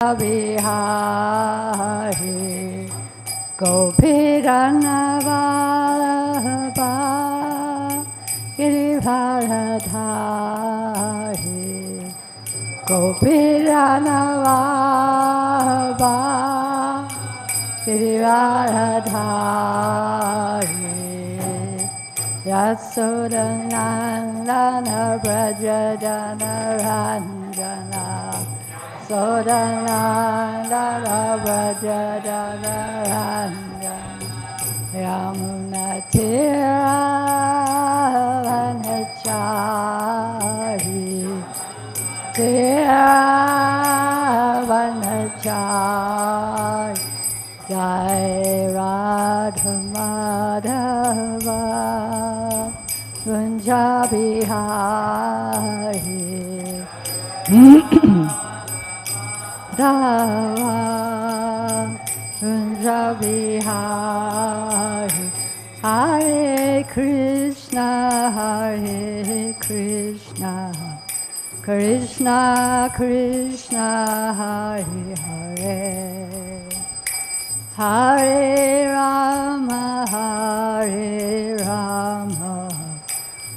Bihari Gopiranavallabha Girivardhari Gopiranavallabha Girivardhari Yasodanandana Brajadana Ranjana Sodanandana Brajadana Ranjana Yamunatiravanachari Tiravanachari Jai Radha Madhava Kunja Bihari Dava Kunja Bihari Hare Krishna Krishna Krishna Hare Hare Hare Rama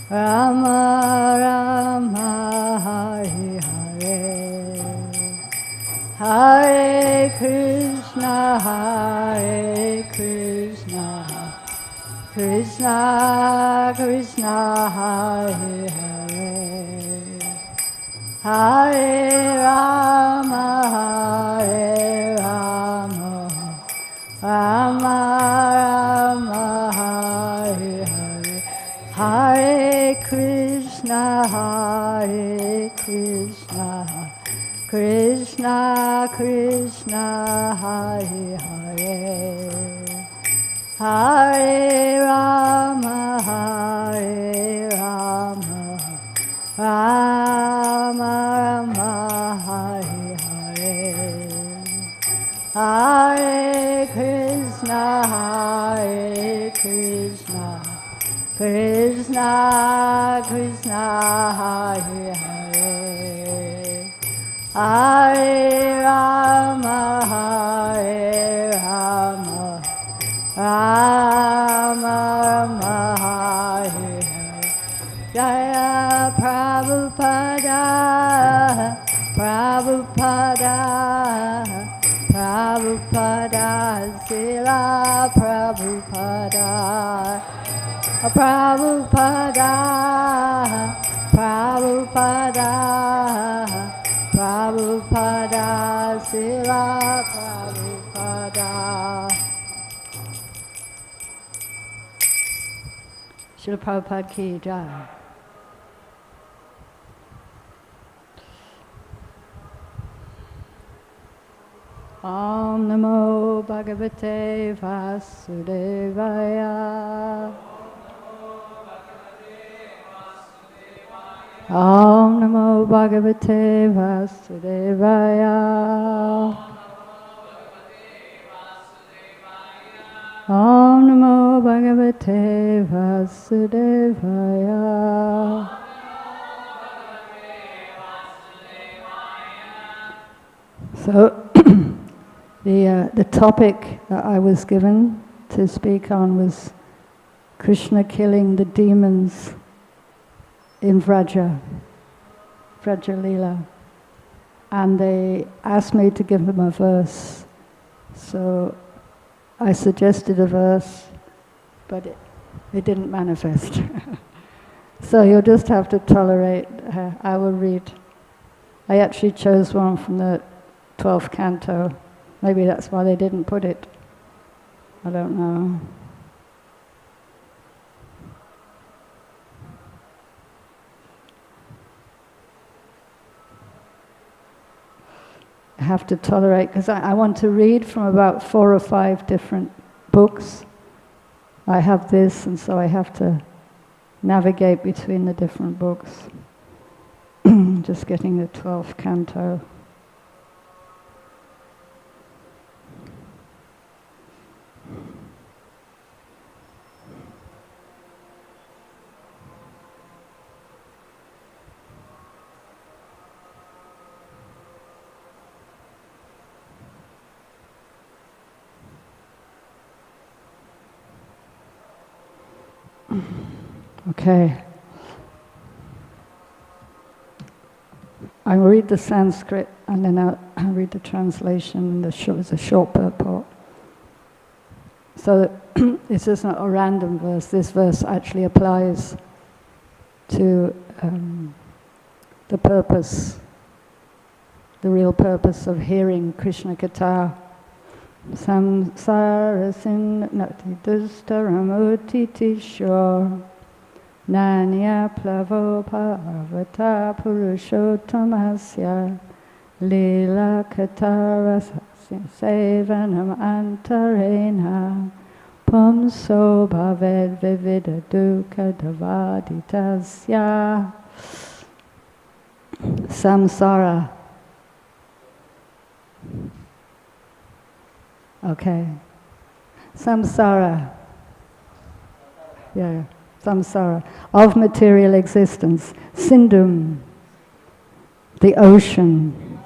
Rama Rama Hare Hare Hare Krishna Krishna Krishna Hare Hare Hare Rama Rama Rama Hare Hare Hare Krishna Krishna Krishna Hare Hare Hare Rama Rama Rama Hare Hare Hare Krishna Krishna Krishna Hare Hare Hare Rama Rama Rama Hare Hare Jaya Prabhupada Srila Prabhupada Prabhupada Srila Prabhupada Srila Prabhupada ki jai. Om Namo Bhagavate Vasudevaya. Om Namo Bhagavate Vasudevaya. Om Namo Bhagavate Vasudevaya. So the topic that I was given to speak on was Krishna killing the demons in Vraja Leela. And they asked me to give them a verse. So I suggested a verse, but it didn't manifest. So you'll just have to tolerate. I will read. I actually chose one from the 12th canto. Maybe that's why they didn't put it. I don't know. I have to tolerate, because I want to read from about 4 or 5 different books. I have this, and so I have to navigate between the different books. Just getting the 12th canto. Okay. I will read the Sanskrit and then I'll read the translation. It's a short purport. So this is not a random verse. This verse actually applies to the purpose, the real purpose of hearing Krishna Katha. Samsara sinnati dustaramutiti shor nanya plavo parvata purushottamasya lila katara sevanam antarena pumso bhaved vivida dukkha davaditasya. Samsara. Okay. Samsara. Yeah, samsara. Of material existence. Sindhum. The ocean.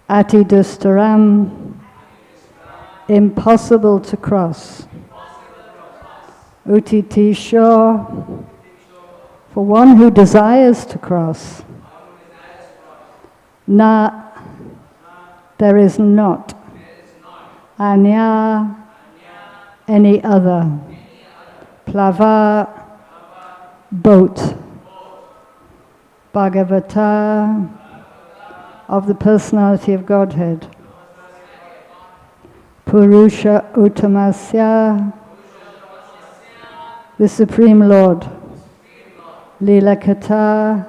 Atidustaram. Impossible to cross. Utiti shore. For one who desires to cross. Na. There is not. Anya, any other. Plava, boat. Bhagavata, of the personality of Godhead. Purusha Uttamasya, the Supreme Lord. Lila Katha,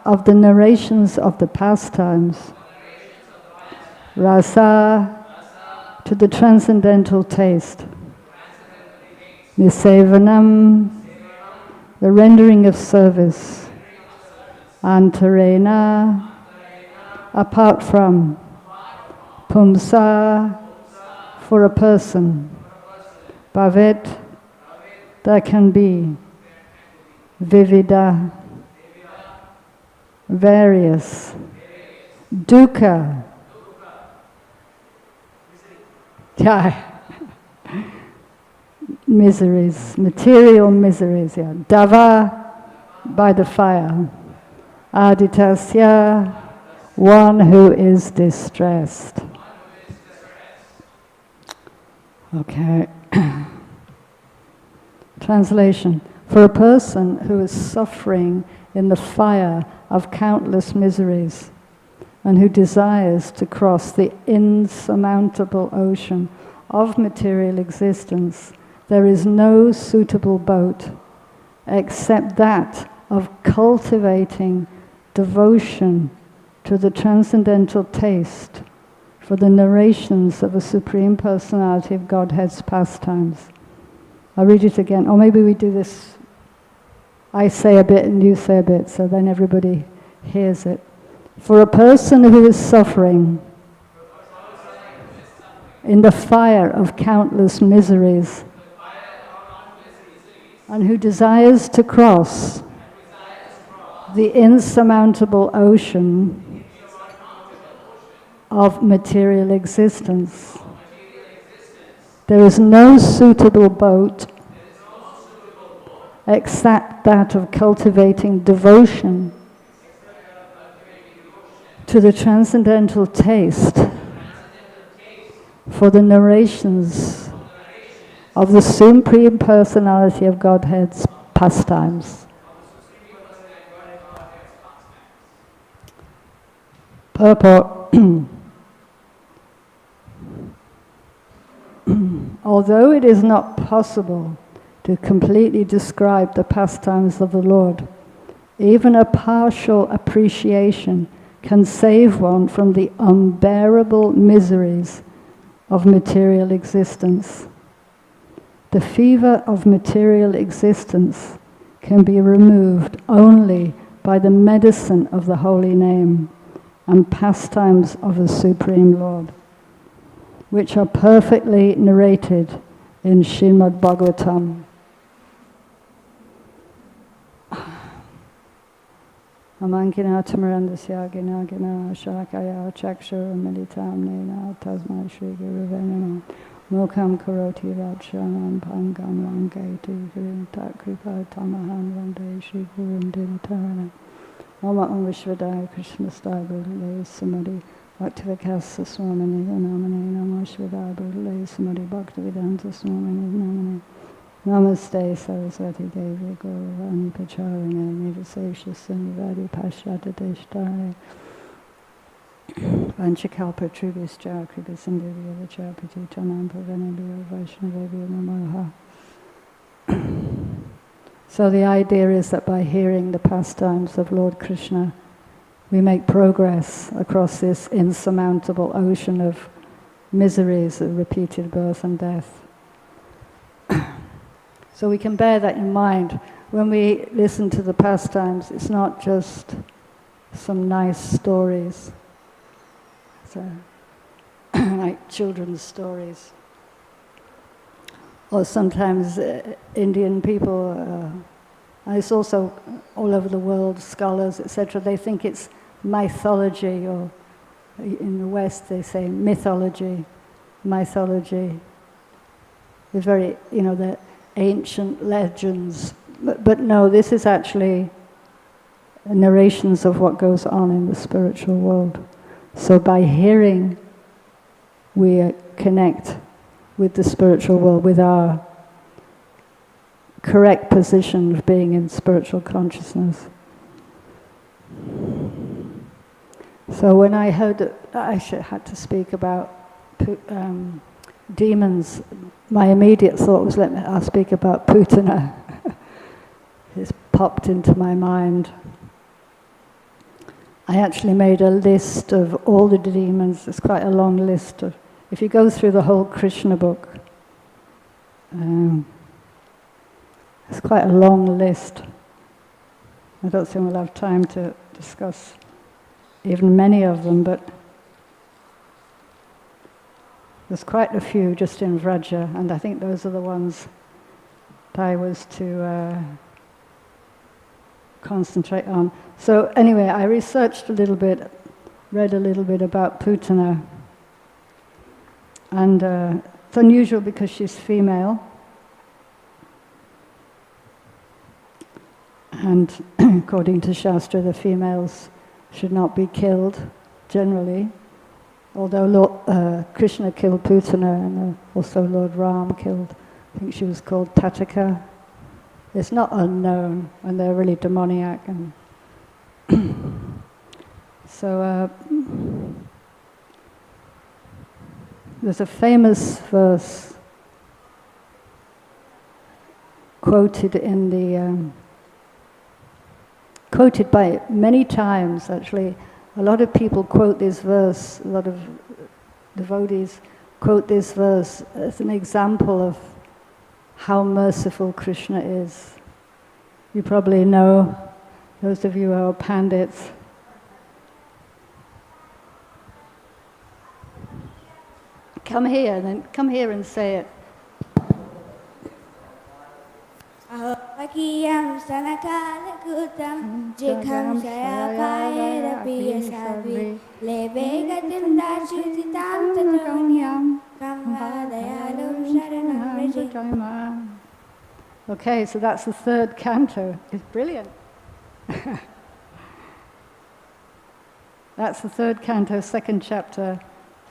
of the narrations of the pastimes. Rasa, to the transcendental taste. Nisevanam, the rendering of service. Antarena, apart from. Pumsa, for a person. Bhavet, there can be. Vivida, various. Dukkha, miseries, material miseries, yeah. Dava, by the fire. Aditasya, one who is distressed. Okay. Translation. For a person who is suffering in the fire of countless miseries, and who desires to cross the insurmountable ocean of material existence, there is no suitable boat except that of cultivating devotion to the transcendental taste for the narrations of a Supreme Personality of Godhead's pastimes. I'll read it again, or maybe we do this, I say a bit and you say a bit, so then everybody hears it. For a person who is suffering in the fire of countless miseries and who desires to cross the insurmountable ocean of material existence, there is no suitable boat except that of cultivating devotion to the transcendental taste for the narrations of the Supreme Personality of Godhead's pastimes. Purport. Although it is not possible to completely describe the pastimes of the Lord, even a partial appreciation can save one from the unbearable miseries of material existence. The fever of material existence can be removed only by the medicine of the holy name and pastimes of the Supreme Lord, which are perfectly narrated in Srimad Bhagavatam. Amankina tamarandasya gina gina shakaya chakshur militam nena tasmai shri guru venama Mukham karoti vacharam pangam langeti grinta kripa tamaham vande shri gurum dintarana. Om Vishwadaya Krishna Starbhule Samadhi Bhaktivikasa Swamini Namane Namo Shwadaya Bhule Samadhi Bhaktivedanta Swamini Namane Namaste Saraswati Devi Gauravani Pacharane Nidasesha Sunivadi Pashyata Deshtare Vanchakalpa Trubhischa Kribisindhya Vachapati Tanam Pavanabhya Vaishnavabhya Namaha. So the idea is that by hearing the pastimes of Lord Krishna, we make progress across this insurmountable ocean of miseries of repeated birth and death. So we can bear that in mind. When we listen to the pastimes, it's not just some nice stories, like children's stories. Or sometimes Indian people, it's also all over the world, scholars, etc., they think it's mythology, or in the West they say mythology. Mythology is very, the ancient legends. But no, this is actually narrations of what goes on in the spiritual world. So by hearing, we connect with the spiritual world, with our correct position of being in spiritual consciousness. So when I heard that I had to speak about demons, my immediate thought was, I'll speak about Putana. It's popped into my mind. I actually made a list of all the demons. It's quite a long list. If you go through the whole Krishna book, it's quite a long list. I don't think we'll have time to discuss even many of them, but there's quite a few just in Vraja, and I think those are the ones that I was to concentrate on. So anyway, I researched a little bit, read a little bit about Putana. And it's unusual because she's female. And according to Shastra, the females should not be killed, generally. Although Krishna killed Putana, and also Lord Ram killed, I think she was called Tataka. It's not unknown, and they're really demoniac. And so there's a famous verse quoted in the quoted by many times, actually. A lot of people quote this verse, a lot of devotees quote this verse as an example of how merciful Krishna is. You probably know, those of you who are pandits. Come here and say it. Vakiyam sanakala kutam jikham sayakaya rapiya sadvi levegatim dashititam tatonyam kamvadayalum sharanam rajim. Okay, so that's the third canto. It's brilliant. That's the third canto, second chapter,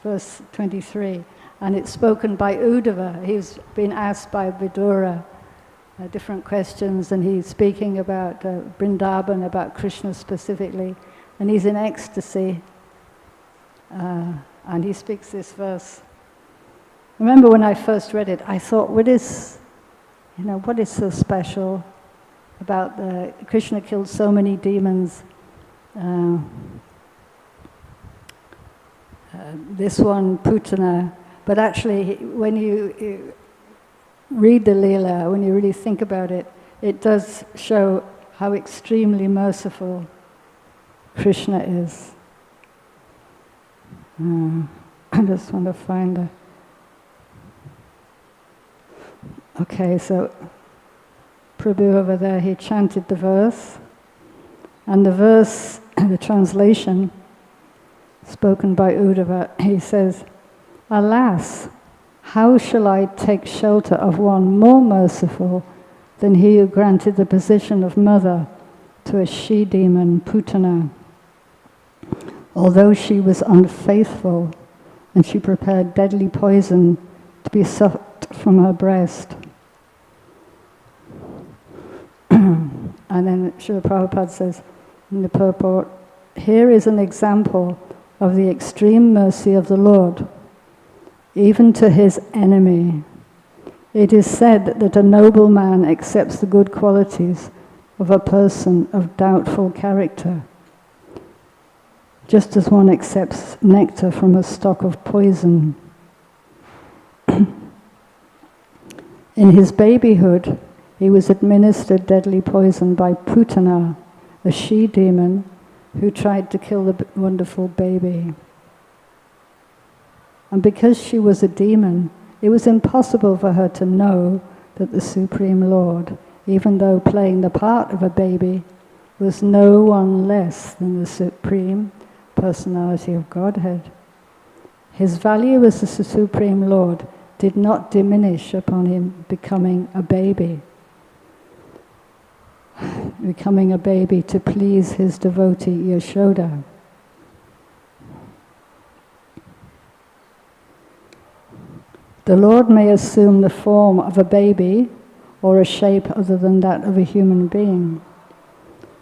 verse 23. And it's spoken by Uddhava. He's been asked by Vidura different questions, and he's speaking about Vrindavan, about Krishna specifically, and he's in ecstasy, and he speaks this verse. I remember when I first read it, I thought, what is so special about Krishna killed so many demons. This one, Putana, but actually, when you read the Leela, when you really think about it, it does show how extremely merciful Krishna is. I just want to find the... Okay, so Prabhu over there, he chanted the verse, and the verse, the translation, spoken by Uddhava, he says, "Alas, how shall I take shelter of one more merciful than he who granted the position of mother to a she-demon, Putana? Although she was unfaithful, and she prepared deadly poison to be sucked from her breast. And then Srila Prabhupada says in the purport, here is an example of the extreme mercy of the Lord, even to his enemy. It is said that a noble man accepts the good qualities of a person of doubtful character, just as one accepts nectar from a stock of poison. In his babyhood, he was administered deadly poison by Putana, a she-demon who tried to kill the wonderful baby. And because she was a demon, it was impossible for her to know that the Supreme Lord, even though playing the part of a baby, was no one less than the Supreme Personality of Godhead. His value as the Supreme Lord did not diminish upon him becoming a baby to please his devotee Yashoda. The Lord may assume the form of a baby or a shape other than that of a human being,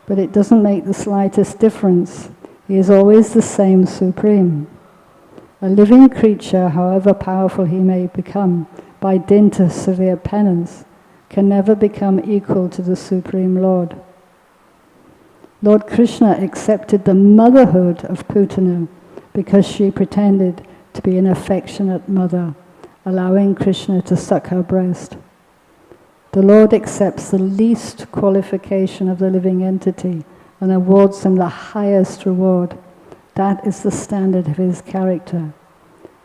but it doesn't make the slightest difference. He is always the same Supreme. A living creature, however powerful he may become, by dint of severe penance, can never become equal to the Supreme Lord. Lord Krishna accepted the motherhood of Putana because she pretended to be an affectionate mother, allowing Krishna to suck her breast. The Lord accepts the least qualification of the living entity and awards him the highest reward. That is the standard of his character.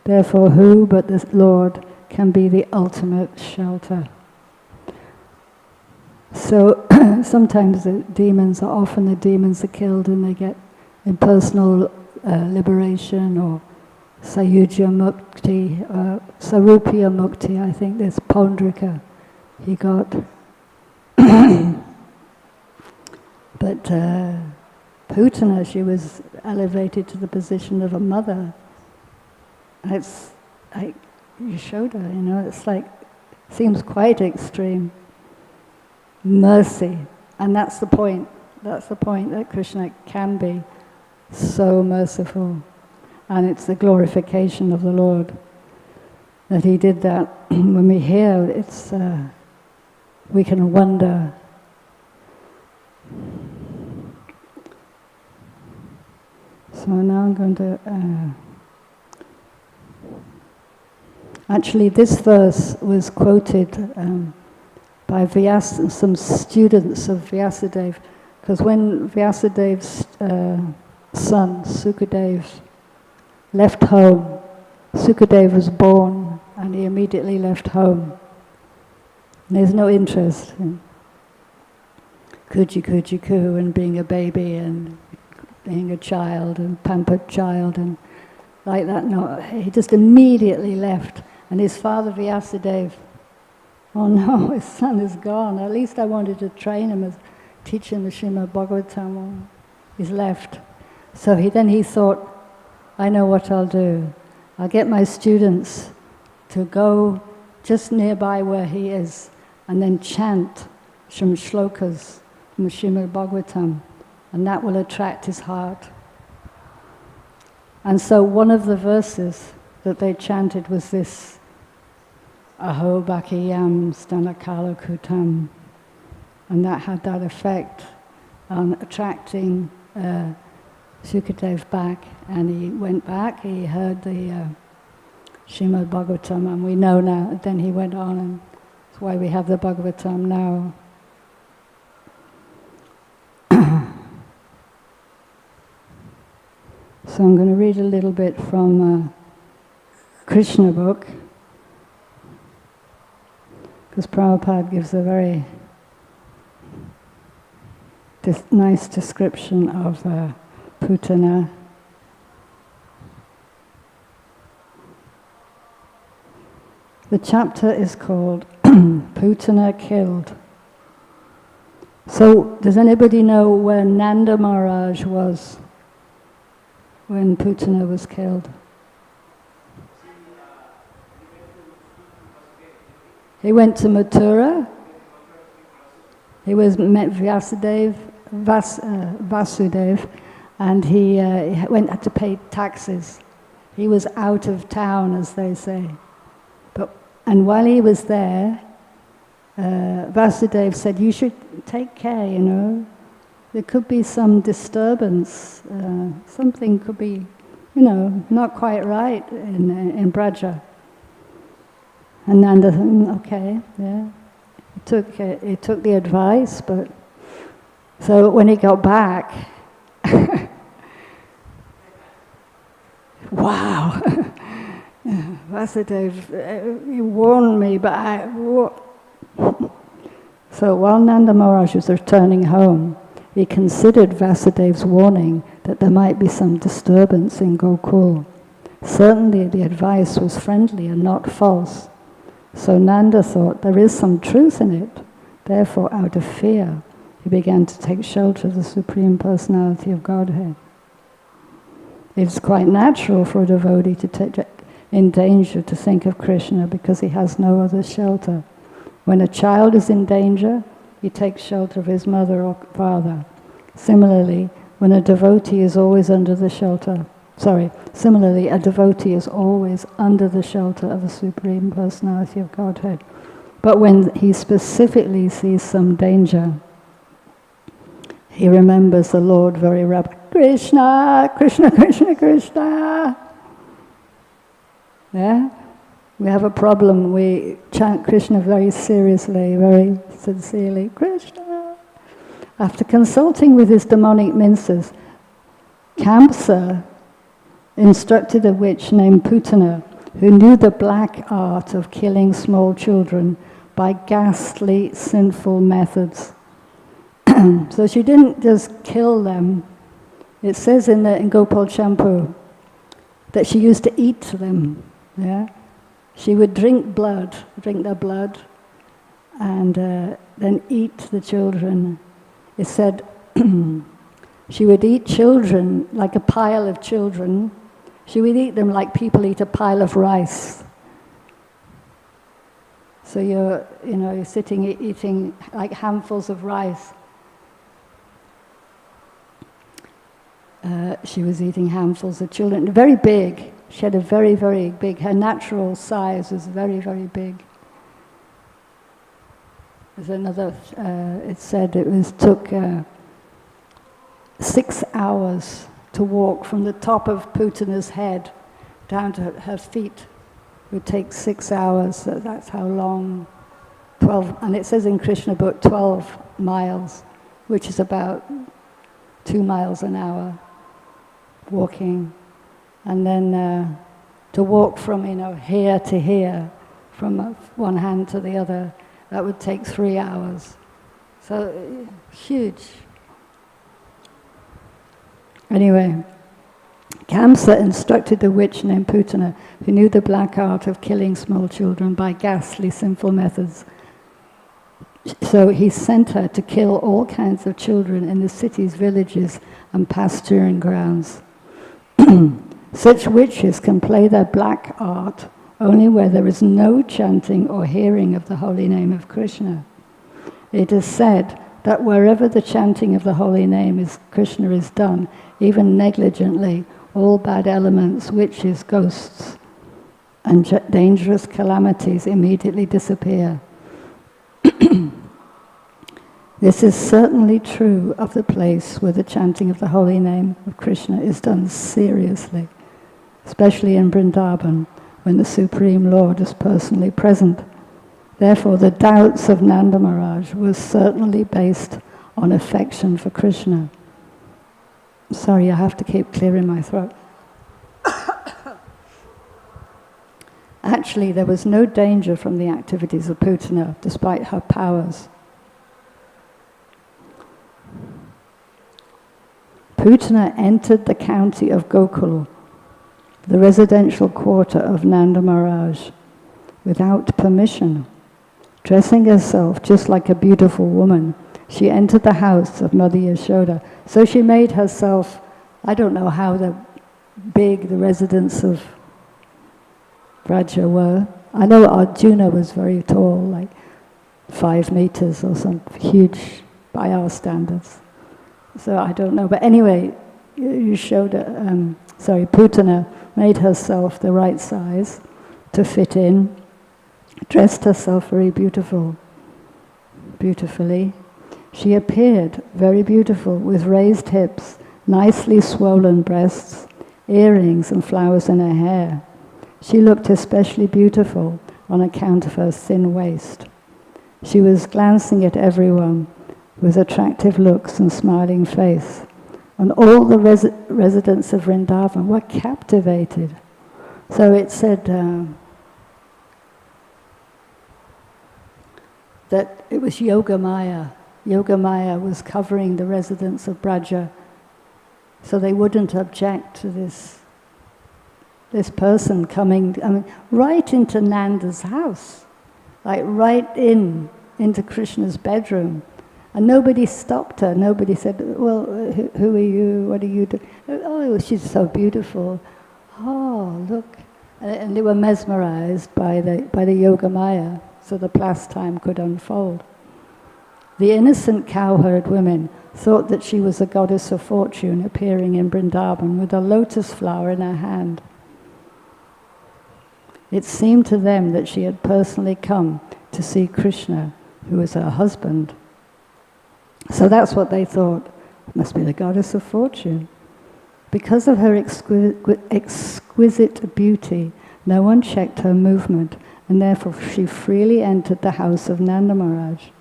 Therefore, who but the Lord can be the ultimate shelter? So sometimes the demons are killed and they get impersonal liberation or Sayuja Mukti, Sarupya Mukti. I think there's Pondrika he got. But Putana, she was elevated to the position of a mother. It's like Yashoda, it's like, seems quite extreme. Mercy, and that's the point. That's the point, that Krishna can be so merciful. And it's the glorification of the Lord that he did that. When we hear, it's we can wonder. So now I'm going to... actually, this verse was quoted by some students of Vyasadeva, because when Vyasadev's son, Sukadev, left home, Sukadev was born and he immediately left home. And there's no interest in kuji and being a baby and being a child and pampered child and like that. No, he just immediately left. And his father Vyasadeva, oh no, his son is gone. At least I wanted to train him, teach him the Srimad Bhagavatam. He's left. So he thought, I know what I'll do. I'll get my students to go just nearby where he is and then chant some shlokas from the Srimad Bhagavatam, and that will attract his heart. And so one of the verses that they chanted was this, Aho Bhakiyam Stanakala Kutam. And that had that effect on attracting Sukadev back. And he went back, he heard the Srimad Bhagavatam, and we know now, then he went on, and that's why we have the Bhagavatam now. So I'm going to read a little bit from Krishna book, because Prabhupada gives a very nice description of Putana. The chapter is called Putana Killed. So, does anybody know where Nanda Maharaj was when Putana was killed? He went to Mathura. He met Vasudev, and he had to pay taxes. He was out of town, as they say. And while he was there, Vasudev said, "You should take care, you know. There could be some disturbance. Something could be, you know, not quite right in Braja." And Nanda said, "Okay, yeah." He took the advice, but so when he got back, wow, Vasudev, he warned me, but so while Nanda Maharaj was returning home, he considered Vasudev's warning that there might be some disturbance in Gokul. Certainly the advice was friendly and not false. So Nanda thought there is some truth in it. Therefore, out of fear, he began to take shelter of the Supreme Personality of Godhead. It's quite natural for a devotee to in danger to think of Krishna because he has no other shelter. When a child is in danger, he takes shelter of his mother or father. Similarly, when a devotee is always under the shelter, similarly, a devotee is always under the shelter of the Supreme Personality of Godhead. But when he specifically sees some danger, he remembers the Lord very rapidly. Krishna, Krishna, Krishna, Krishna. Yeah? We have a problem. We chant Krishna very seriously, very sincerely. Krishna. After consulting with his demonic ministers, Kamsa instructed a witch named Putana, who knew the black art of killing small children by ghastly, sinful methods. So she didn't just kill them. It says in Gopal Champu that she used to eat them. Yeah, she would drink their blood, and then eat the children. It said she would eat children like a pile of children. She would eat them like people eat a pile of rice. So you're sitting eating like handfuls of rice. She was eating handfuls of children, very big. She had a very, very big, her natural size was very, very big. There's another, it said took 6 hours to walk from the top of Putana's head down to her feet. It would take 6 hours, so that's how long, 12, and it says in Krishna book 12 miles, which is about 2 miles an hour walking. And then to walk from here to here, from one hand to the other, that would take 3 hours. So huge. Anyway, Kamsa instructed the witch named Putana, who knew the black art of killing small children by ghastly, sinful methods. So he sent her to kill all kinds of children in the cities, villages, and pasturing grounds. Such witches can play their black art only where there is no chanting or hearing of the holy name of Krishna. It is said that wherever the chanting of the holy name is Krishna is done, even negligently, all bad elements, witches, ghosts, and dangerous calamities immediately disappear. This is certainly true of the place where the chanting of the holy name of Krishna is done seriously, especially in Vrindavan, when the Supreme Lord is personally present. Therefore, the doubts of Nanda Maharaj were certainly based on affection for Krishna. Sorry, I have to keep clearing my throat. Actually, there was no danger from the activities of Putana, despite her powers. Putana entered the county of Gokul, the residential quarter of Nanda Maharaj, without permission. Dressing herself just like a beautiful woman, she entered the house of Mother Yashoda. So she made herself, I don't know how big the residents of Vraja were. I know Arjuna was very tall, like 5 meters or something, huge by our standards. So I don't know, but anyway, Putana made herself the right size to fit in, dressed herself very beautifully. She appeared very beautiful with raised hips, nicely swollen breasts, earrings and flowers in her hair. She looked especially beautiful on account of her thin waist. She was glancing at everyone with attractive looks and smiling face. And all the residents of Vrindavan were captivated. So it said that it was Yogamaya. Yogamaya was covering the residents of Braja, so they wouldn't object to this person coming, right into Nanda's house, like right into Krishna's bedroom. And nobody stopped her. Nobody said, well, who are you? What are you doing? Oh, she's so beautiful. Oh, look. And they were mesmerized by the Yogamaya, so the pastime could unfold. The innocent cowherd women thought that she was a goddess of fortune appearing in Vrindavan with a lotus flower in her hand. It seemed to them that she had personally come to see Krishna, who was her husband. So that's what they thought. Must be the goddess of fortune. Because of her exquisite beauty, no one checked her movement, and therefore she freely entered the house of Nanda Maharaj.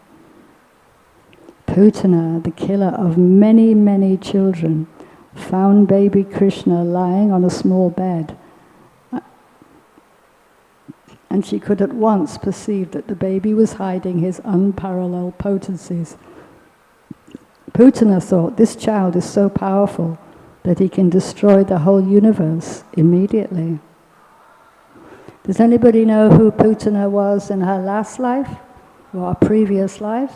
Putana, the killer of many, many children, found baby Krishna lying on a small bed. And she could at once perceive that the baby was hiding his unparalleled potencies. Putana thought, this child is so powerful that he can destroy the whole universe immediately. Does anybody know who Putana was in her last life or her previous life?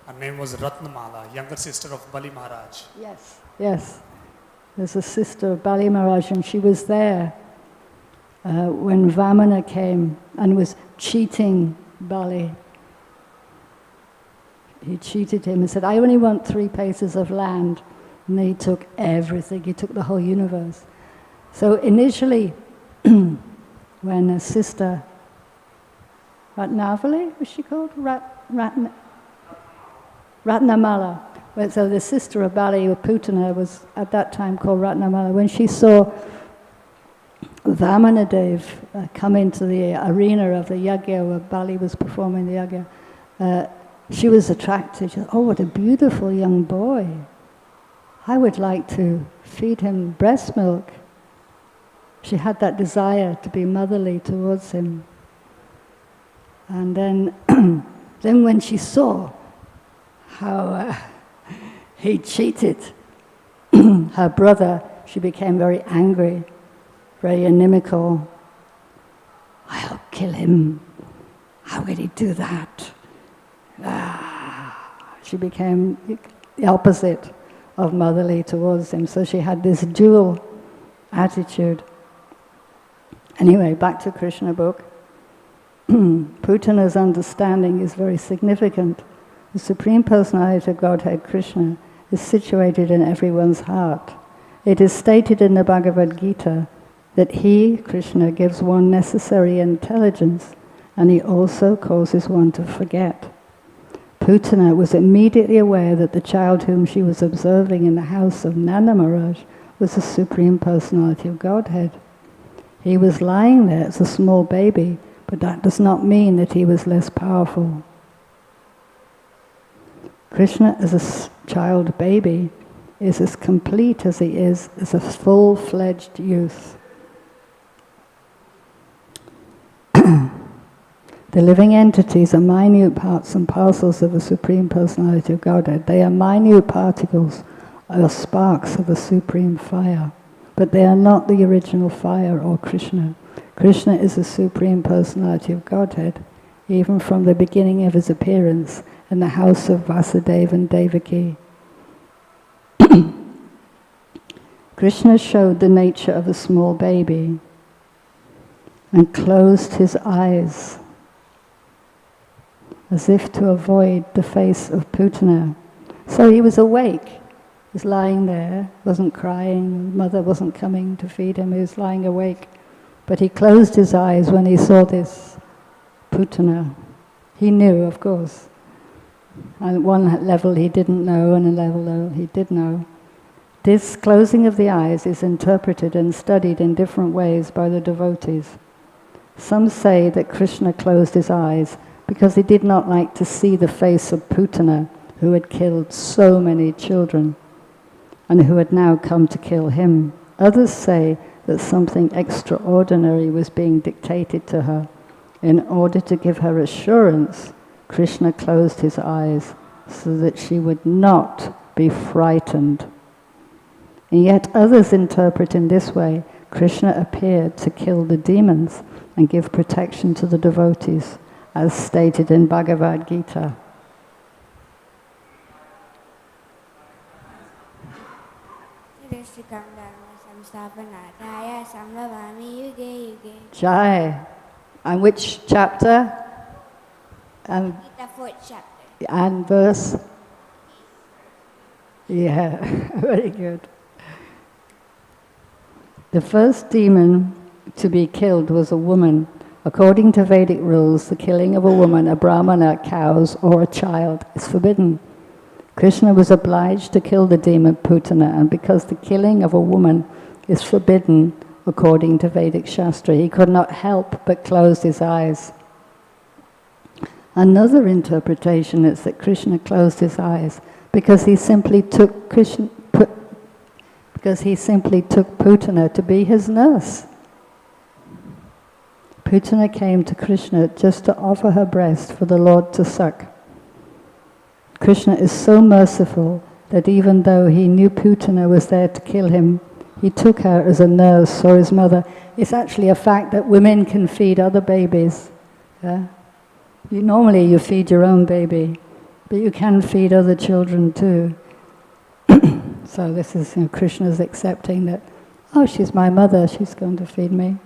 Her name was Ratnamala, younger sister of Bali Maharaj. Yes. There's a sister of Bali Maharaj, and she was there when Vamana came and was cheating Bali. He cheated him and said, I only want 3 paces of land. And then he took everything, he took the whole universe. So initially, when a sister, Ratnavali, was she called? Ratnamala. So the sister of Bali, Putana, was at that time called Ratnamala. When she saw Vamanadev come into the arena of the yagya where Bali was performing the yagya, she was attracted. She said, oh, what a beautiful young boy. I would like to feed him breast milk. She had that desire to be motherly towards him. And then, then when she saw how he cheated her brother, she became very angry, very inimical. I'll kill him. How could he do that? She became the opposite of motherly towards him. So she had this dual attitude. Anyway, back to Krishna book. Putana's understanding is very significant. The Supreme Personality of Godhead, Krishna, is situated in everyone's heart. It is stated in the Bhagavad Gita that he, Krishna, gives one necessary intelligence, and he also causes one to forget. Putana was immediately aware that the child whom she was observing in the house of Nanda Maharaj was the Supreme Personality of Godhead. He was lying there as a small baby, but that does not mean that he was less powerful. Krishna, as a child baby, is as complete as he is as a full-fledged youth. The living entities are minute parts and parcels of the Supreme Personality of Godhead. They are minute particles are sparks of the supreme fire. But they are not the original fire or Krishna. Krishna is the Supreme Personality of Godhead, even from the beginning of his appearance in the house of Vasudeva and Devaki. Krishna showed the nature of a small baby and closed his eyes as if to avoid the face of Putana. So he was awake. He was lying there, wasn't crying, mother wasn't coming to feed him, he was lying awake. But he closed his eyes when he saw this Putana. He knew, of course. And at one level he didn't know, and a level he did know. This closing of the eyes is interpreted and studied in different ways by the devotees. Some say that Krishna closed his eyes because he did not like to see the face of Putana, who had killed so many children, and who had now come to kill him. Others say that something extraordinary was being dictated to her. In order to give her assurance, Krishna closed his eyes so that she would not be frightened. And yet others interpret in this way, Krishna appeared to kill the demons and give protection to the devotees, as stated in Bhagavad Gita. Jai. And which chapter? Gita 4th chapter. And verse? Yeah, very good. The first demon to be killed was a woman. According to Vedic rules, the killing of a woman, a brahmana, cows, or a child is forbidden. Krishna was obliged to kill the demon Putana, and because the killing of a woman is forbidden according to Vedic Shastra, he could not help but close his eyes. Another interpretation is that Krishna closed his eyes because he simply took Putana to be his nurse. Putana came to Krishna just to offer her breast for the Lord to suck. Krishna is so merciful that even though he knew Putana was there to kill him, he took her as a nurse or his mother. It's actually a fact that women can feed other babies. Yeah? Normally you feed your own baby, but you can feed other children too. So this is, Krishna's accepting that, oh, she's my mother, she's going to feed me.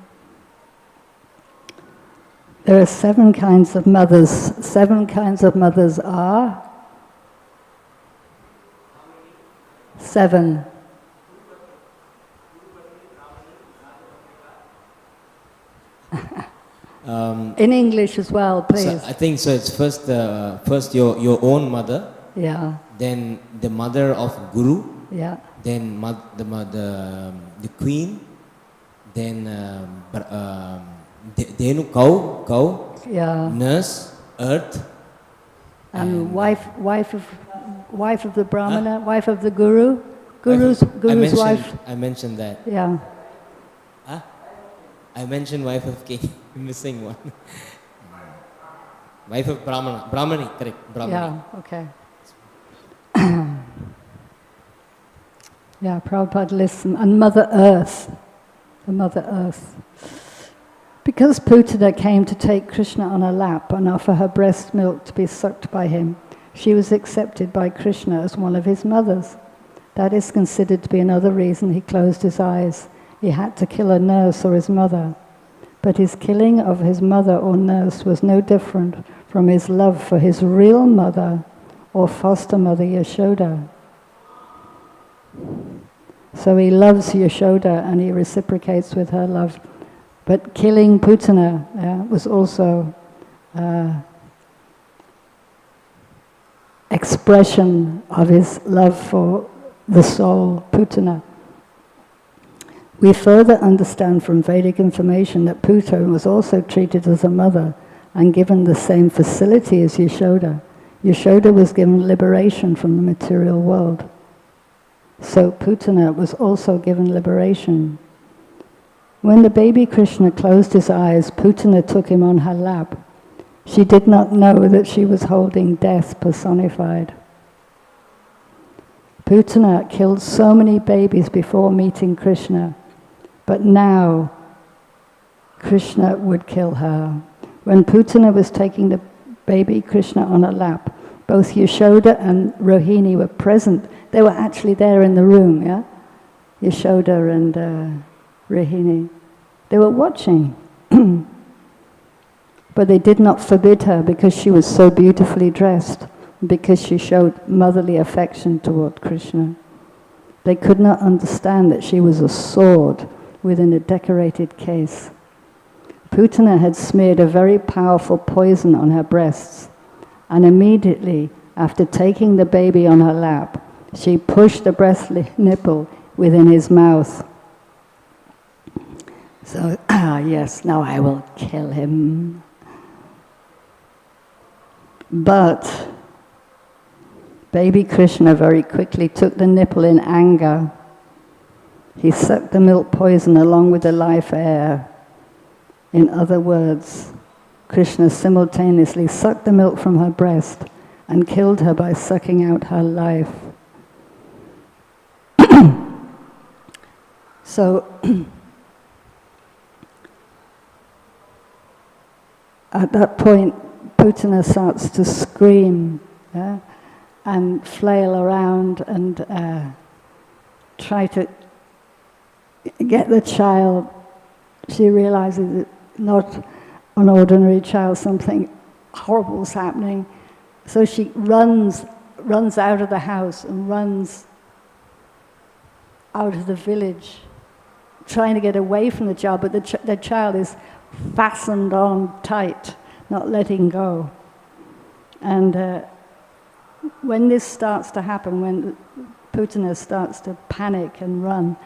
There are 7 kinds of mothers. 7 kinds of mothers are? 7. In English as well, please. So I think so. It's first your own mother. Yeah. Then the mother of Guru. Yeah. Then the queen. Then Denu cow. Yeah. Nurse, earth. And wife of the brahmana, wife of the guru. Guru's wife. I mentioned that. Yeah. I mentioned wife of king. Missing one. Wife of brahmana. Brahmani, correct. Brahmani. Yeah, okay. Yeah, Prabhupada lists, and Mother Earth. The Mother Earth. Because Putana came to take Krishna on her lap and offer her breast milk to be sucked by him, she was accepted by Krishna as one of his mothers. That is considered to be another reason he closed his eyes. He had to kill a nurse or his mother. But his killing of his mother or nurse was no different from his love for his real mother or foster mother Yashoda. So he loves Yashoda and he reciprocates with her love. But killing Putana was also expression of his love for the soul, Putana. We further understand from Vedic information that Putana was also treated as a mother and given the same facility as Yashoda. Yashoda was given liberation from the material world. So Putana was also given liberation. When the baby Krishna closed his eyes, Putana took him on her lap. She did not know that she was holding death personified. Putana killed so many babies before meeting Krishna, but now Krishna would kill her. When Putana was taking the baby Krishna on her lap, both Yashoda and Rohini were present. They were actually there in the room, yeah? Yashoda and Rohini. They were watching. But they did not forbid her because she was so beautifully dressed, because she showed motherly affection toward Krishna. They could not understand that she was a sword within a decorated case. Putana had smeared a very powerful poison on her breasts, and immediately after taking the baby on her lap, she pushed the breast nipple within his mouth. So, yes, now I will kill him. But baby Krishna very quickly took the nipple in anger. He sucked the milk poison along with the life air. In other words, Krishna simultaneously sucked the milk from her breast and killed her by sucking out her life. So, at that point, Putana starts to scream, yeah, and flail around and try to get the child. She realizes it's not an ordinary child, something horrible is happening. So she runs out of the house and runs out of the village, trying to get away from the child, but the child is fastened on tight, not letting go. And when this starts to happen, when Putana starts to panic and run,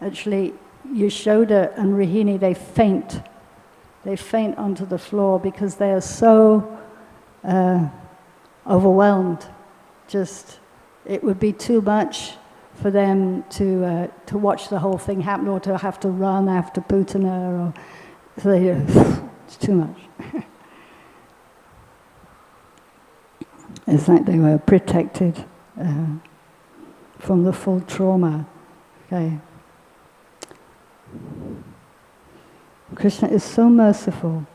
actually Yashoda and Rohini, they faint. They faint onto the floor because they are so overwhelmed. Just, it would be too much for them to watch the whole thing happen, or to have to run after Putana, or so they, it's too much. It's like they were protected from the full trauma. Okay. Krishna is so merciful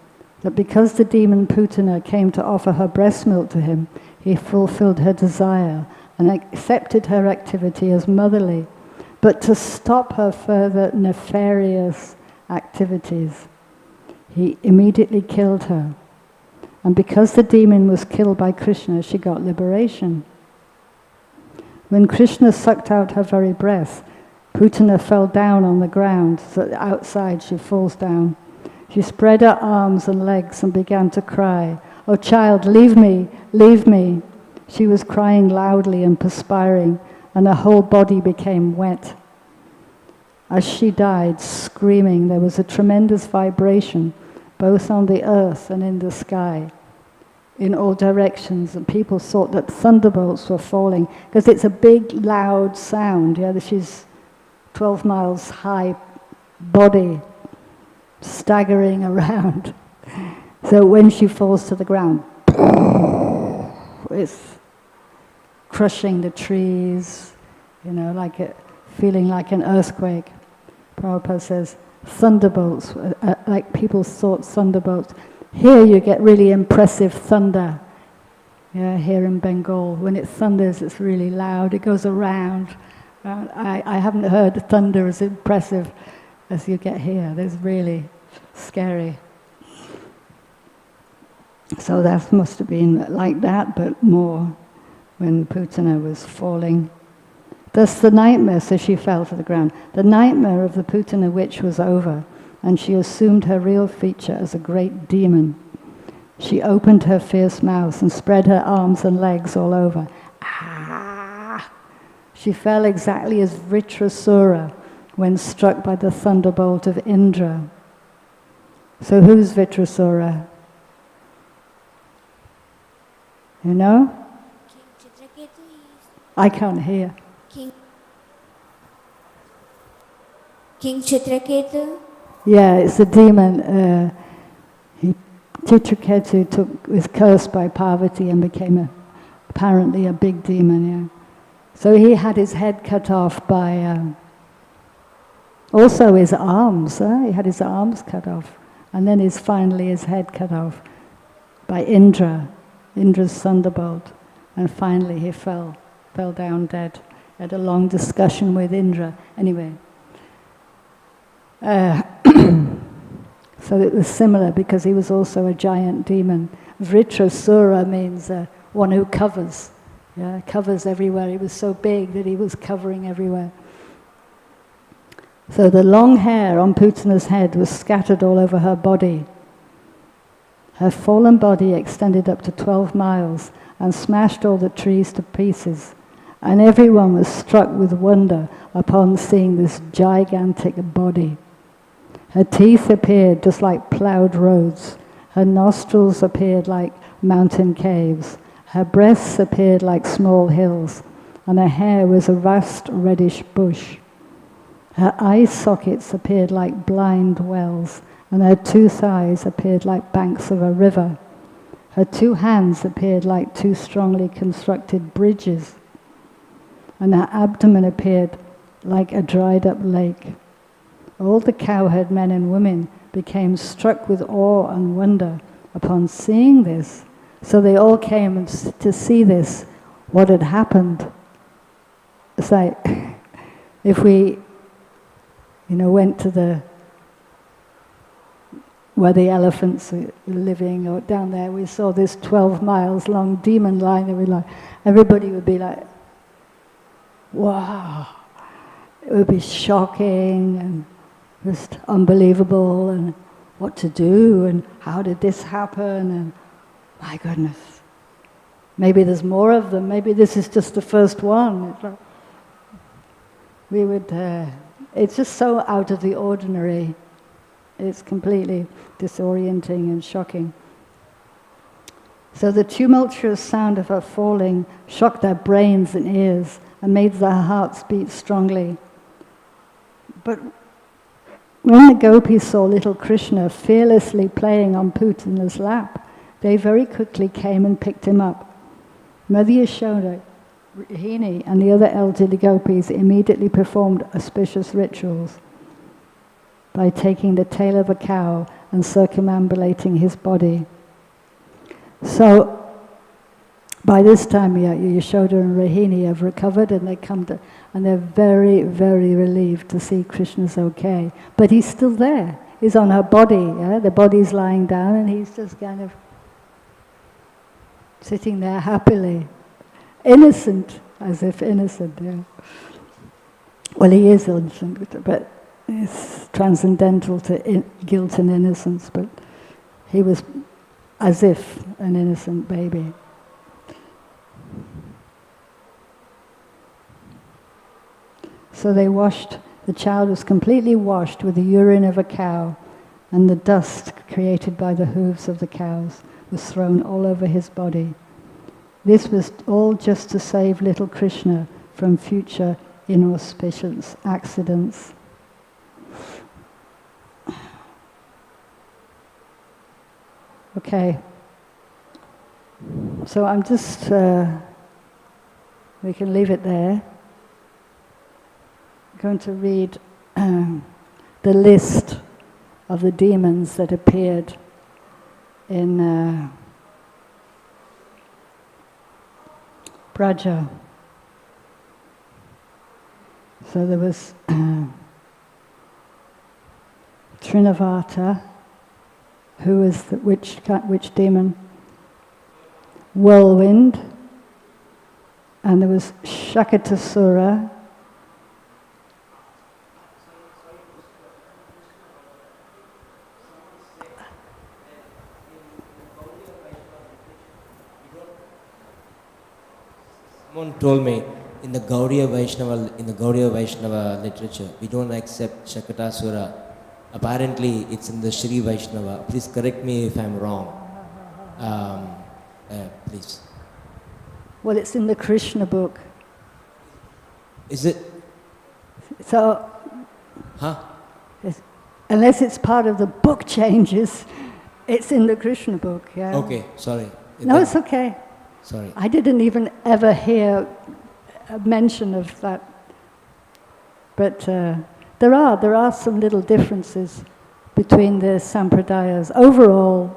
that because the demon Putana came to offer her breast milk to him, he fulfilled her desire and accepted her activity as motherly. But to stop her further nefarious activities, he immediately killed her. And because the demon was killed by Krishna, she got liberation. When Krishna sucked out her very breath, Putana fell down on the ground, so outside she falls down. She spread her arms and legs and began to cry, "Oh child, leave me, leave me." She was crying loudly and perspiring, and her whole body became wet. As she died, screaming, there was a tremendous vibration, both on the earth and in the sky, in all directions, and people thought that thunderbolts were falling, because it's a big, loud sound. Yeah, she's 12 miles high body, staggering around. So when she falls to the ground, it's crushing the trees, you know, feeling like an earthquake. Prabhupada says, thunderbolts, like people thought thunderbolts. Here you get really impressive thunder. Yeah, here in Bengal, when it thunders, it's really loud. It goes around. I haven't heard thunder as impressive as you get here. It's really scary. So that must have been like that, but more when Putana was falling. Thus the nightmare, so she fell to the ground. The nightmare of the Putana witch was over, and she assumed her real feature as a great demon. She opened her fierce mouth and spread her arms and legs all over. Ah! She fell exactly as Vritrasura when struck by the thunderbolt of Indra. So who's Vritrasura? You know? King Chitraketu is I can't hear. King Chitraketu. Yeah, it's a demon. Chitraketu was cursed by Parvati and became apparently a big demon, yeah. So he had his head cut off by, also his arms, he had his arms cut off. And then finally his head cut off by Indra's thunderbolt. And finally he fell down dead. Had a long discussion with Indra. Anyway. So it was similar because he was also a giant demon. Vritrasura means one who covers. Yeah, covers everywhere. He was so big that he was covering everywhere. So the long hair on Putana's head was scattered all over her body. Her fallen body extended up to 12 miles and smashed all the trees to pieces. And everyone was struck with wonder upon seeing this gigantic body. Her teeth appeared just like ploughed roads. Her nostrils appeared like mountain caves. Her breasts appeared like small hills, and her hair was a vast reddish bush. Her eye sockets appeared like blind wells, and her 2 thighs appeared like banks of a river. Her 2 hands appeared like 2 strongly constructed bridges, and her abdomen appeared like a dried up lake. All the cowherd men and women became struck with awe and wonder upon seeing this. So they all came to see this, what had happened. It's like, if we, went to where the elephants are living, or down there, we saw this 12 miles long demon line, and everybody would be like, wow. It would be shocking and just unbelievable, and what to do, and how did this happen, and my goodness, maybe there's more of them, maybe this is just the first one. It's just so out of the ordinary. It's completely disorienting and shocking. So the tumultuous sound of her falling shocked their brains and ears and made their hearts beat strongly. But when the gopis saw little Krishna fearlessly playing on Putana's lap, they very quickly came and picked him up. Mother Yashoda, Rohini, and the other elderly gopis immediately performed auspicious rituals by taking the tail of a cow and circumambulating his body. So, by this time, Yashoda and Rohini have recovered, and and they're very, very relieved to see Krishna's okay. But he's still there. He's on her body. Yeah? The body's lying down, and he's just kind of sitting there happily, innocent, as if innocent. Yeah. Well, he is innocent, but it's transcendental to guilt and innocence. But he was as if an innocent baby. So the child was completely washed with the urine of a cow, and the dust created by the hooves of the cows was thrown all over his body. This was all just to save little Krishna from future inauspicious accidents. Okay. So I'm just, we can leave it there. I'm going to read the list of the demons that appeared in Braja. So there was Trinavata, who was the which demon? Whirlwind. And there was Shakatasura. Someone told me in the Gaudiya Vaishnava literature, we don't accept Shakatasura. Apparently, it's in the Shri Vaishnava. Please correct me if I'm wrong. Please. Well, it's in the Krishna book. Is it? So, Huh? unless it's part of the book changes, it's in the Krishna book. Yeah. Okay, sorry. No, it's okay. Sorry. I didn't even ever hear a mention of that. But there are some little differences between the sampradayas. Overall,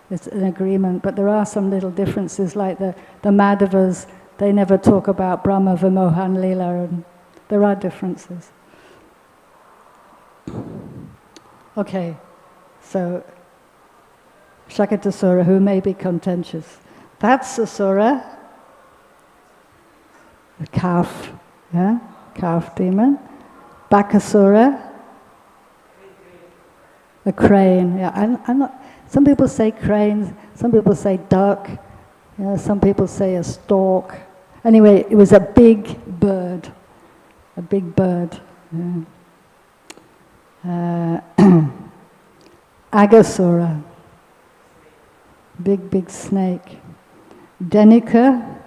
it's an agreement, but there are some little differences, like the Madhavas, they never talk about Brahma Vimohan Leela, and there are differences. Okay, so Shakatasura, who may be contentious. That's Asura, the calf, yeah, calf demon. Bakasura, the crane. Yeah, I'm not. Some people say cranes. Some people say duck. Some people say a stork. Anyway, it was a big bird. A big bird. Yeah. Agasura, big snake. Denika,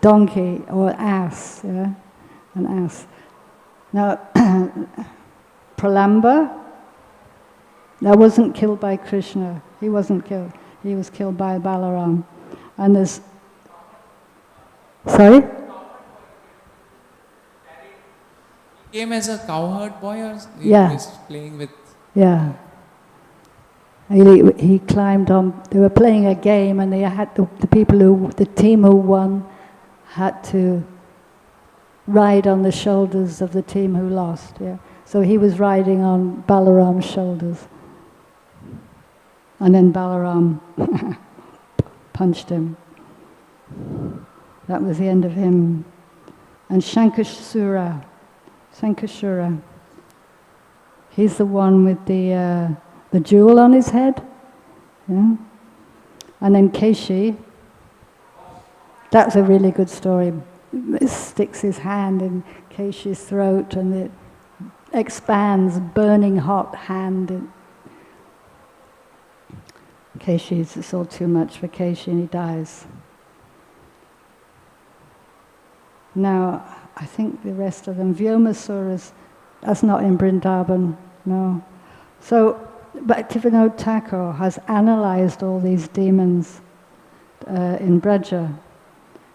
donkey or ass. Yeah. An ass. Now, Pralamba, that wasn't killed by Krishna. He wasn't killed. He was killed by Balaram. And there's... Sorry? He came as a cowherd boy, or he was playing with... Yeah. He climbed on... They were playing a game, and they had the team who won had to ride on the shoulders of the team who lost. Yeah. So he was riding on Balaram's shoulders. And then Balaram punched him. That was the end of him. And Shankashura, he's the one with the jewel on his head. Yeah. And then Keshi, that's a really good story. It sticks his hand in Keshi's throat and it expands, burning hot hand. Keshi's, it's all too much for Keshi and he dies. Now, I think the rest of them, Vyomasuras, that's not in Vrindavan, no. So, Bhaktivinoda Thakur has analyzed all these demons in Braja.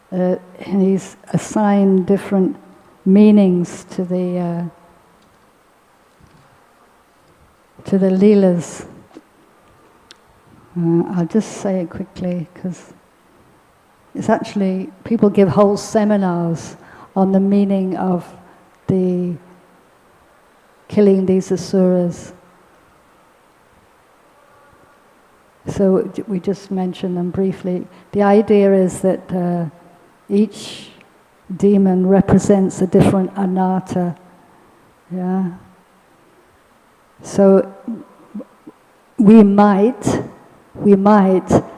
And he's assigned different meanings to the Leelas. I'll just say it quickly because it's actually, people give whole seminars on the meaning of the killing these asuras. So we just mentioned them briefly. The idea is that each demon represents a different anatta. Yeah. So we might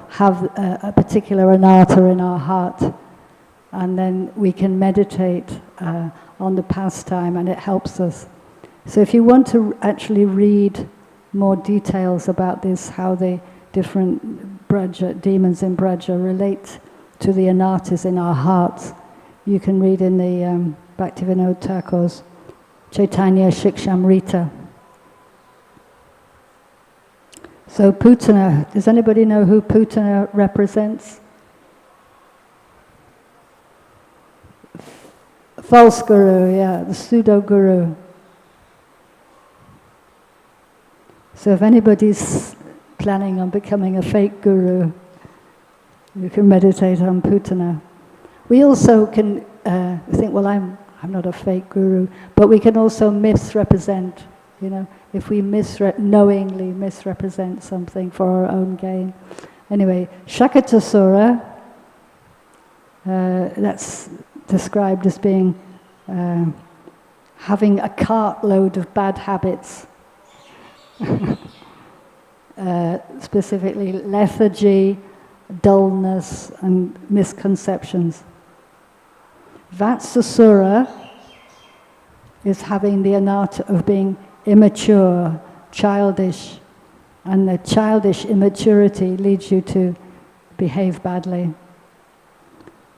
have a particular anatta in our heart, and then we can meditate on the pastime, and it helps us. So if you want to actually read more details about this, how the different Braja, demons in Braja relate to the anattas in our hearts, you can read in the Bhaktivinoda Thakur's Chaitanya Shikshamrita. So Putana, does anybody know who Putana represents? False guru, yeah, the pseudo guru. So if anybody's planning on becoming a fake guru, you can meditate on Putana. We also can think, well, I'm not a fake guru, but we can also misrepresent, if we knowingly misrepresent something for our own gain. Anyway, Shakatasura, that's described as being having a cartload of bad habits. Specifically lethargy, dullness, and misconceptions. Vatsasura is having the anatta of being immature, childish, and the childish immaturity leads you to behave badly.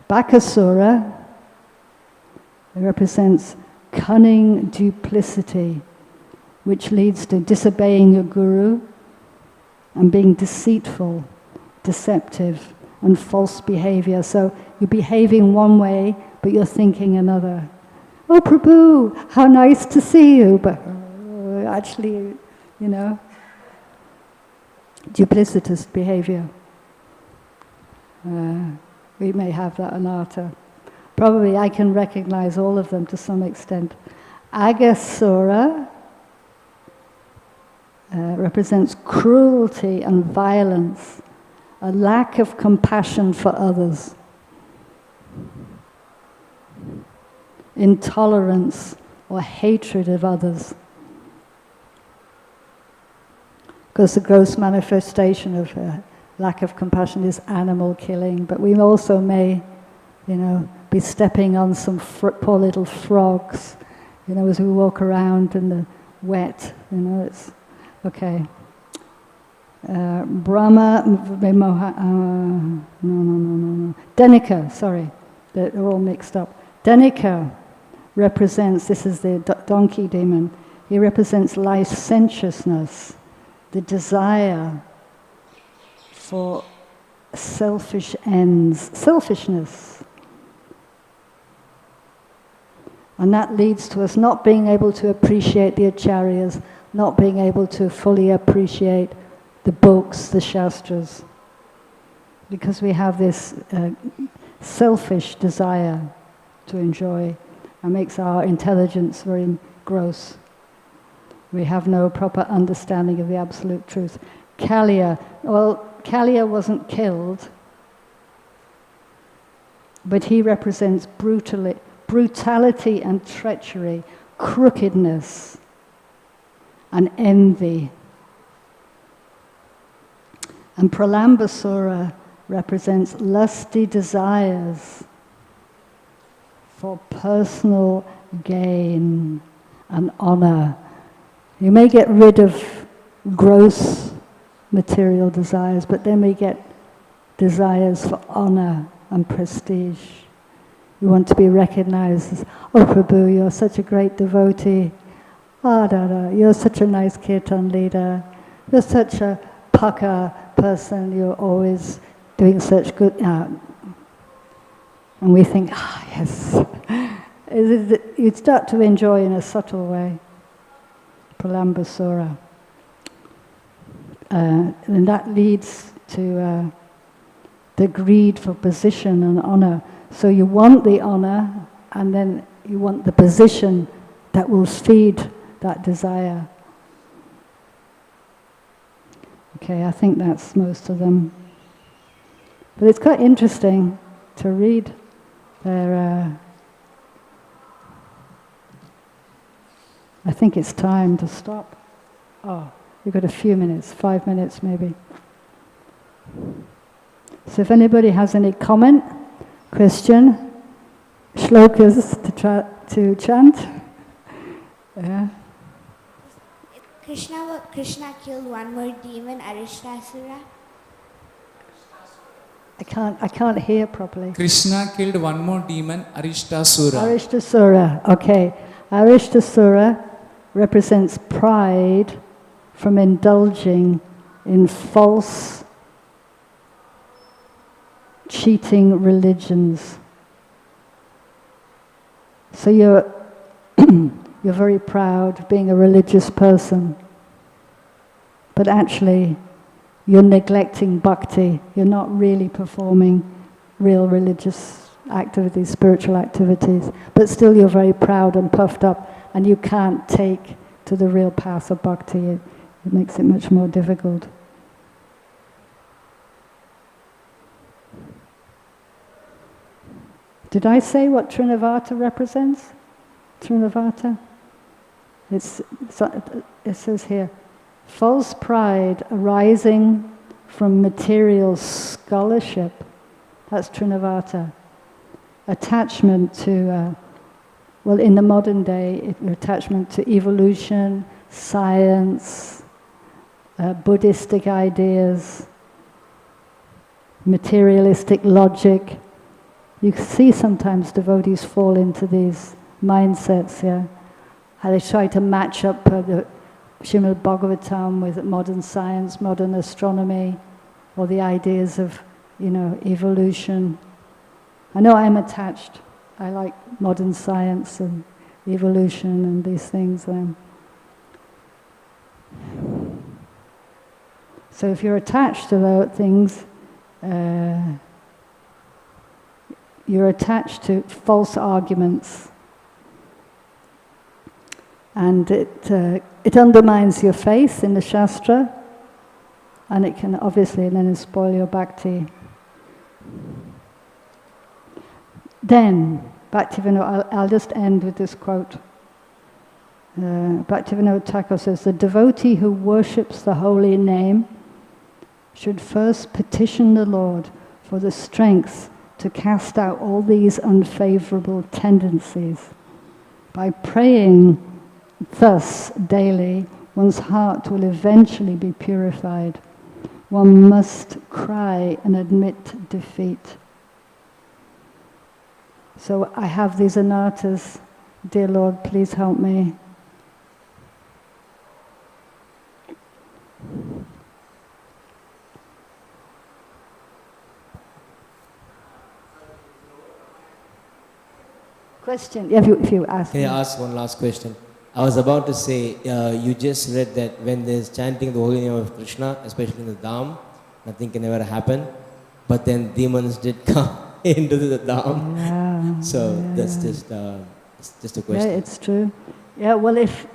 Bakasura represents cunning duplicity, which leads to disobeying your guru and being deceitful, deceptive, and false behavior. So you're behaving one way, but you're thinking another. Oh, Prabhu, how nice to see you, but actually, you know, duplicitous behavior. We may have that anartha. Probably I can recognize all of them to some extent. Agasura represents cruelty and violence, a lack of compassion for others, intolerance or hatred of others. Because the gross manifestation of lack of compassion is animal killing, but we also may, you know, be stepping on some poor little frogs, you know, as we walk around in the wet, you know, it's okay. Brahma, Denika, sorry, they're all mixed up. Denika represents, this is the donkey demon, he represents licentiousness, the desire for selfish ends, selfishness. And that leads to us not being able to appreciate the acharyas, not being able to fully appreciate the books, the shastras, because we have this selfish desire to enjoy, and makes our intelligence very gross. We have no proper understanding of the absolute truth. Kaliya, well, Kaliya wasn't killed, but he represents brutality and treachery, crookedness and envy. And Pralambasura represents lusty desires for personal gain and honor. You may get rid of gross material desires, but then we get desires for honor and prestige. You want to be recognized as, oh Prabhu, you're such a great devotee. You're such a nice kirtan leader. You're such a paka person. You're always doing such good. And we think, yes. You start to enjoy in a subtle way. Pralambasura. And that leads to the greed for position and honor. So you want the honor, and then you want the position that will feed that desire. Okay, I think that's most of them. But it's quite interesting to read their... I think it's time to stop. Oh, we've got a few minutes, 5 minutes maybe. So if anybody has any comment, question, shlokas to chant. Yeah. Krishna killed one more demon, Arishtasura. I can't hear properly. Krishna killed one more demon, Arishtasura. Arishtasura, okay. Arishtasura represents pride from indulging in false, cheating religions. So you're very proud of being a religious person, but actually you're neglecting bhakti. You're not really performing real religious activities, spiritual activities, but still you're very proud and puffed up, and you can't take to the real path of bhakti. It makes it much more difficult. Did I say what Trinavarta represents? Trinavarta? It says here, false pride arising from material scholarship. That's Trinavarta. Attachment to, well, in the modern day, attachment to evolution, science, Buddhistic ideas, materialistic logic. You see sometimes devotees fall into these mindsets, yeah. How they try to match up the Srimad Bhagavatam with modern science, modern astronomy, or the ideas of, evolution. I know I'm attached. I like modern science and evolution and these things. So if you're attached to those things, you're attached to false arguments, and it undermines your faith in the Shastra, and it can obviously then spoil your bhakti. Then, Bhaktivinoda, I'll just end with this quote. Bhaktivinoda Thakur says, the devotee who worships the holy name should first petition the Lord for the strength to cast out all these unfavorable tendencies. By praying thus daily, one's heart will eventually be purified. One must cry and admit defeat. So I have these anarthas. Dear Lord, please help me. Question, if you ask. Can I ask one last question? I was about to say, you just read that when there's chanting the holy name of Krishna, especially in the Dham, nothing can ever happen. But then demons did come into the Dham. Yeah, So that's just a question. Yeah, it's true. Yeah, well, if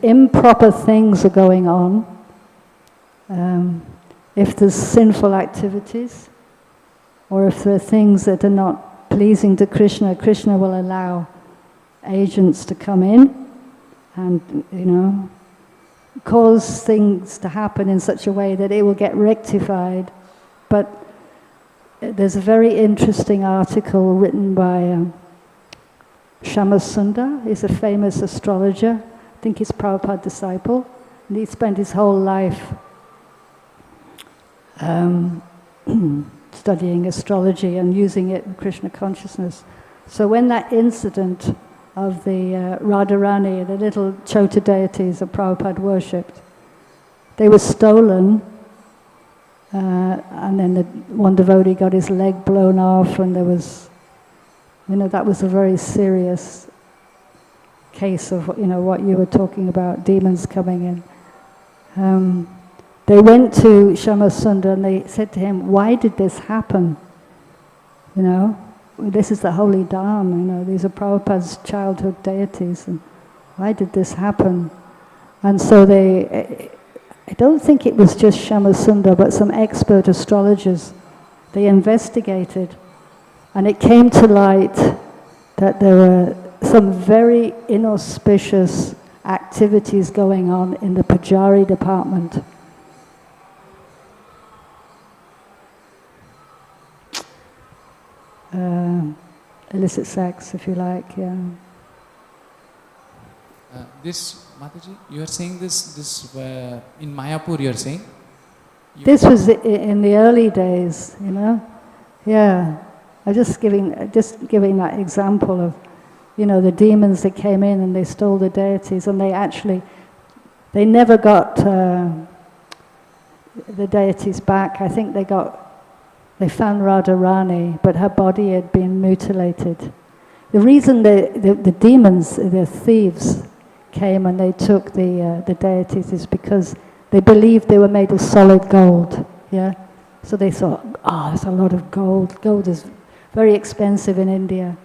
improper things are going on, if there's sinful activities, or if there are things that are not pleasing to Krishna, Krishna will allow agents to come in and, cause things to happen in such a way that it will get rectified. But there's a very interesting article written by Shamasundar. He's a famous astrologer. I think he's Prabhupada disciple. And he spent his whole life studying astrology and using it in Krishna consciousness. So when that incident of the Radharani, the little Chota deities that Prabhupada worshipped, they were stolen, and then one devotee got his leg blown off, and there was, that was a very serious case of, what you were talking about, demons coming in. They went to Shamasundar and they said to him, why did this happen? This is the holy Dham, these are Prabhupada's childhood deities, and why did this happen? And so I don't think it was just Shamasundar, but some expert astrologers, they investigated, and it came to light that there were some very inauspicious activities going on in the Pujari department. Illicit sex, if you like, yeah. This, Mataji, you are saying this in Mayapur, you are saying? This was in the early days, Yeah. I'm just giving that example of, the demons that came in and they stole the deities, and they never got the deities back. I think they found Radharani, but her body had been mutilated. The reason the demons, the thieves, came and they took the deities is because they believed they were made of solid gold. Yeah, so they thought, there's a lot of gold. Gold is very expensive in India.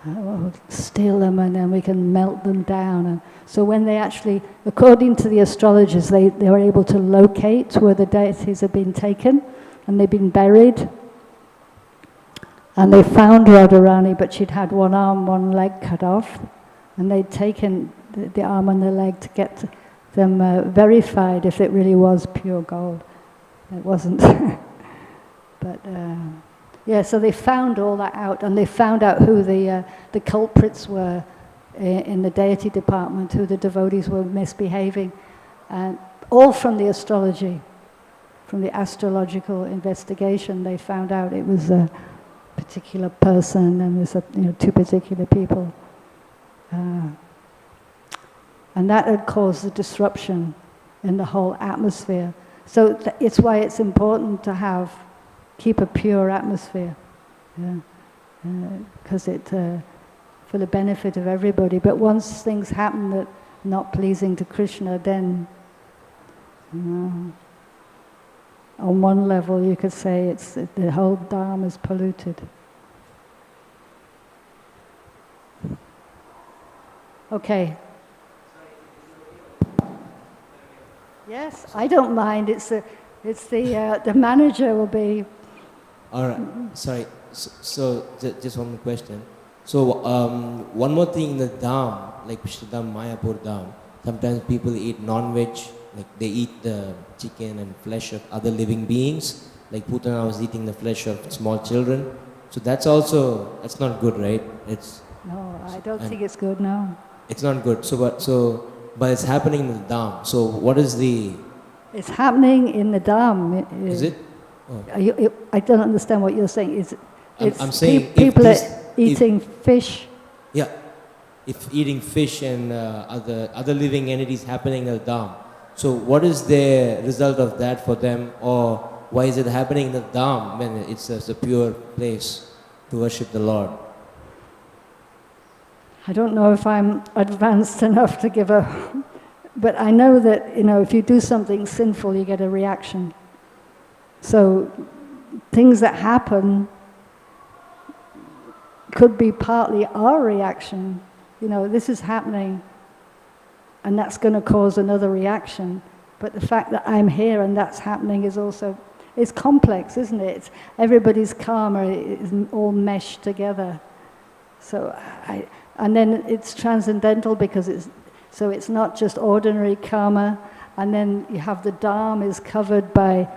We'll steal them and then we can melt them down. And so when they actually, according to the astrologers, they were able to locate where the deities had been taken. And they'd been buried, and they found Radharani, but she'd had one arm, one leg cut off, and they'd taken the arm and the leg to get them verified if it really was pure gold. It wasn't. But so they found all that out, and they found out who the culprits were in the deity department, who the devotees were misbehaving, and all from the astrology. From the astrological investigation, they found out it was a particular person and there's two particular people. And that had caused a disruption in the whole atmosphere. So it's why it's important to have keep a pure atmosphere, because it for the benefit of everybody. But once things happen that are not pleasing to Krishna, then on one level you could say it's the whole Dharma is polluted. Okay. Yes, I don't mind. It's the manager will be. All right. Sorry. So just one more question. So one more thing in the Dham, like Vishnudham, Mayapur Dham, sometimes people eat non-veg, like they eat the chicken and flesh of other living beings. Like Putana was eating the flesh of small children. So that's not good, right? No, I don't think it's good. No. It's not good. But it's happening in the Dham. So what is the? It's happening in the Dham. Is it? Oh. I don't understand what you're saying. I'm saying people are eating fish. Yeah, if eating fish and other living entities happening in the Dham. So what is the result of that for them, or why is it happening in the Dham when it's a pure place to worship the Lord? I don't know if I'm advanced enough to give but I know that, if you do something sinful, you get a reaction. So things that happen could be partly our reaction. This is happening, and that's going to cause another reaction. But the fact that I'm here and that's happening it's complex, isn't it? Everybody's karma is all meshed together. And then it's transcendental because it's not just ordinary karma. And then you have the Dham is covered by,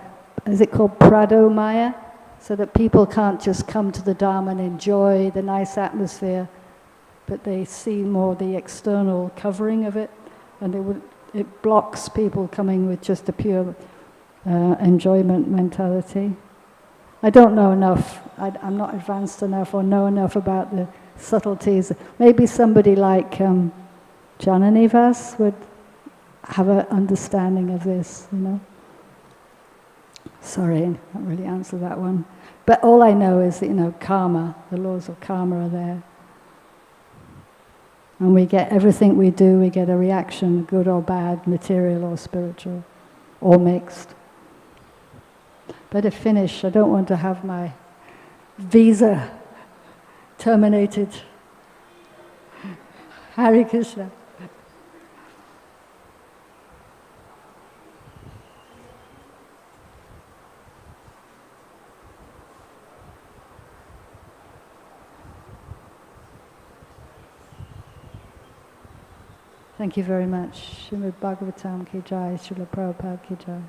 is it called Prado Maya? So that people can't just come to the Dham and enjoy the nice atmosphere, but they see more the external covering of it, and it blocks people coming with just a pure enjoyment mentality. I don't know enough. I'm not advanced enough or know enough about the subtleties. Maybe somebody like Jananivas would have an understanding of this, Sorry, I can't really answer that one. But all I know is that, karma, the laws of karma are there. And we get everything we do, we get a reaction, good or bad, material or spiritual, or mixed. Better finish. I don't want to have my visa terminated. Hare Krishna. Thank you very much. Srimad Bhagavatam ki jai, Srila Prabhupada ki jai.